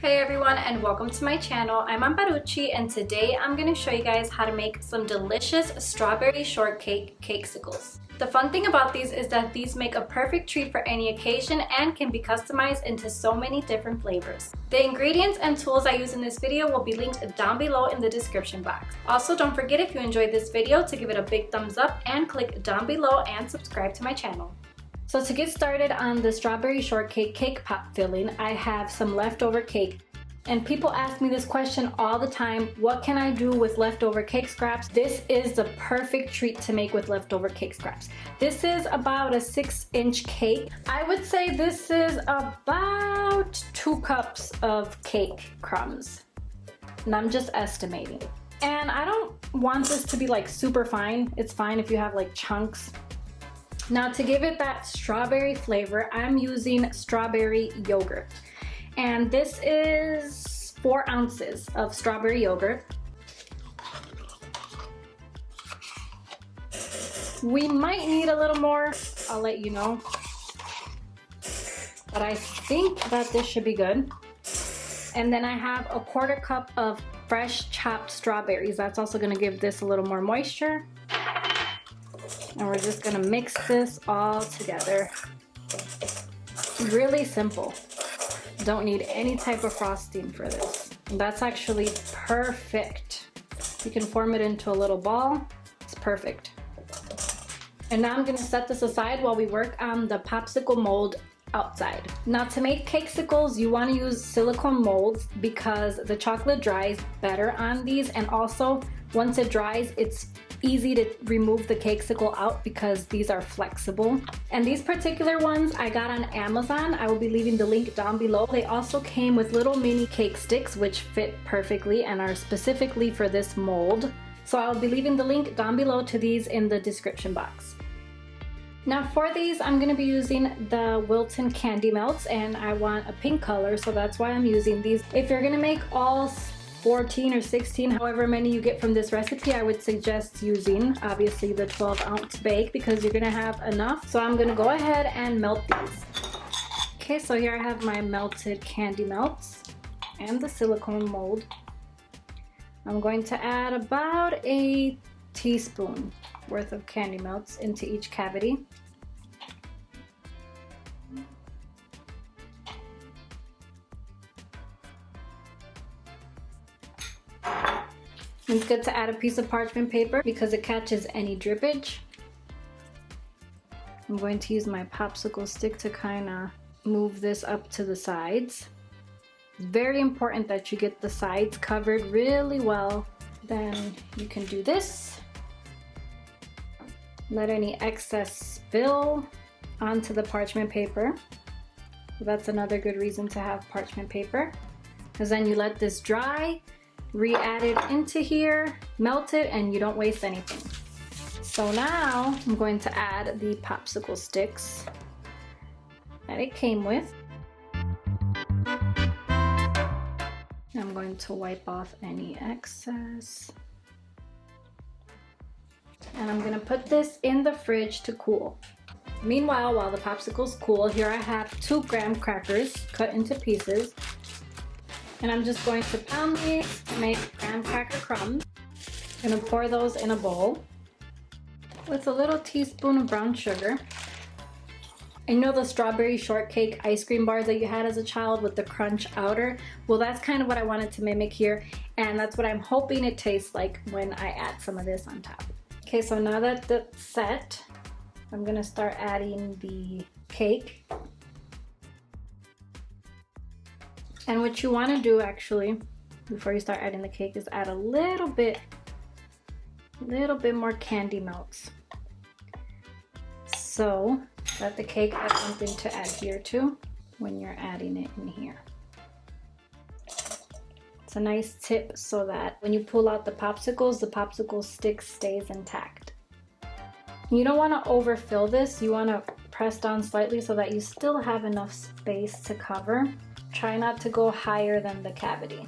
Hey everyone, and welcome to my channel. I'm Amparucci, and today I'm going to show you guys how to make some delicious strawberry shortcake cakesicles. The fun thing about these is that these make a perfect treat for any occasion and can be customized into so many different flavors. The ingredients and tools I use in this video will be linked down below in the description box. Also, don't forget, if you enjoyed this video, to give it a big thumbs up and click down below and subscribe to my channel. So to get started on the strawberry shortcake cake pop filling, I have some leftover cake. And people ask me this question all the time: what can I do with leftover cake scraps? This is the perfect treat to make with leftover cake scraps. This is about a 6-inch cake. I would say this is about 2 cups of cake crumbs. And I'm just estimating. And I don't want this to be like super fine. It's fine if you have like chunks. Now, to give it that strawberry flavor, I'm using strawberry yogurt. And this is 4 ounces of strawberry yogurt. We might need a little more, I'll let you know. But I think that this should be good. And then I have a 1/4 cup of fresh chopped strawberries. That's also gonna give this a little more moisture. And we're just gonna mix this all together. Really simple. Don't need any type of frosting for this. And that's actually perfect. You can form it into a little ball. It's perfect. And now I'm gonna set this aside while we work on the popsicle mold outside. Now, to make cakesicles, you wanna use silicone molds because the chocolate dries better on these, and also once it dries, it's easy to remove the cakesicle out because these are flexible. And these particular ones I got on Amazon. I will be leaving the link down below. They also came with little mini cake sticks which fit perfectly and are specifically for this mold. So I'll be leaving the link down below to these in the description box. Now for these, I'm going to be using the Wilton Candy Melts, and I want a pink color, so that's why I'm using these. If you're going to make all 14 or 16, however many you get from this recipe, I would suggest using obviously the 12-ounce bag because you're gonna have enough. So I'm gonna go ahead and melt these. Okay, so here I have my melted candy melts and the silicone mold. I'm going to add about a teaspoon worth of candy melts into each cavity. It's good to add a piece of parchment paper because it catches any drippage. I'm going to use my popsicle stick to kind of move this up to the sides. It's very important that you get the sides covered really well. Then you can do this. Let any excess spill onto the parchment paper. That's another good reason to have parchment paper, because then you let this dry, re-add it into here, melt it, and you don't waste anything. So now I'm going to add the popsicle sticks that it came with. I'm going to wipe off any excess. And I'm gonna put this in the fridge to cool. Meanwhile, while the popsicles cool, here I have 2 graham crackers cut into pieces. And I'm just going to pound these to make graham cracker crumbs. I'm gonna pour those in a bowl with a little teaspoon of brown sugar. And you know the strawberry shortcake ice cream bars that you had as a child with the crunch outer? Well, that's kind of what I wanted to mimic here, and that's what I'm hoping it tastes like when I add some of this on top. Okay, so now that that's set, I'm gonna start adding the cake. And what you want to do actually before you start adding the cake is add a little bit more candy melts so that the cake has something to adhere to when you're adding it in here. It's a nice tip so that when you pull out the popsicle stick stays intact. You don't want to overfill this. You want to press down slightly so that you still have enough space to cover. Try not to go higher than the cavity.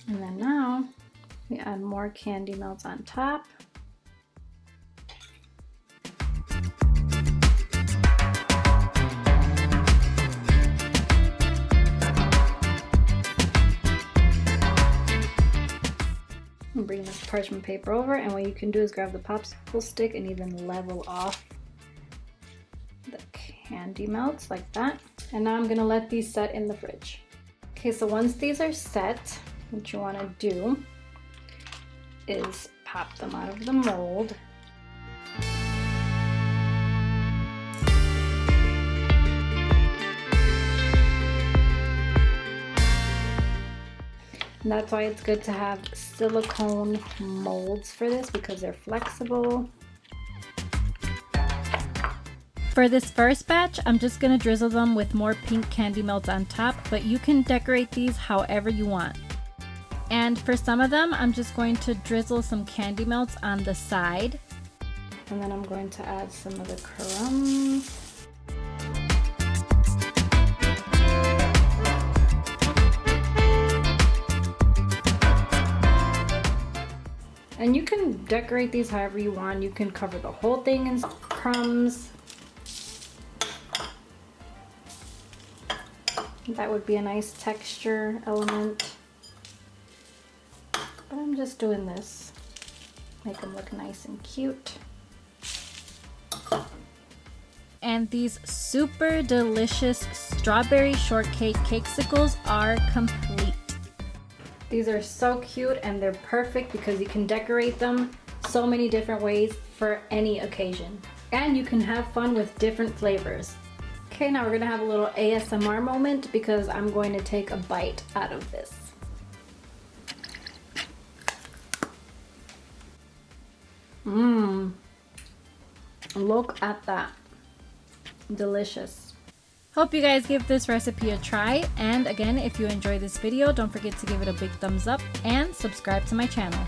And then now we add more candy melts on top. bring this parchment paper over, and what you can do is grab the popsicle stick and even level off the candy melts like that. And now I'm gonna let these set in the fridge. Okay, so once these are set, what you wanna do is pop them out of the mold. And that's why it's good to have silicone molds for this, because they're flexible. For this first batch, I'm just gonna drizzle them with more pink candy melts on top, but you can decorate these however you want. And for some of them, I'm just going to drizzle some candy melts on the side. And then I'm going to add some of the crumbs. And you can decorate these however you want. You can cover the whole thing in crumbs. That would be a nice texture element. But I'm just doing this. Make them look nice and cute. And these super delicious strawberry shortcake cakesicles are complete. These are so cute, and they're perfect because you can decorate them so many different ways for any occasion. And you can have fun with different flavors. Okay, now we're gonna have a little ASMR moment because I'm going to take a bite out of this. Look at that. Delicious. Hope you guys give this recipe a try, and again, if you enjoyed this video, don't forget to give it a big thumbs up and subscribe to my channel.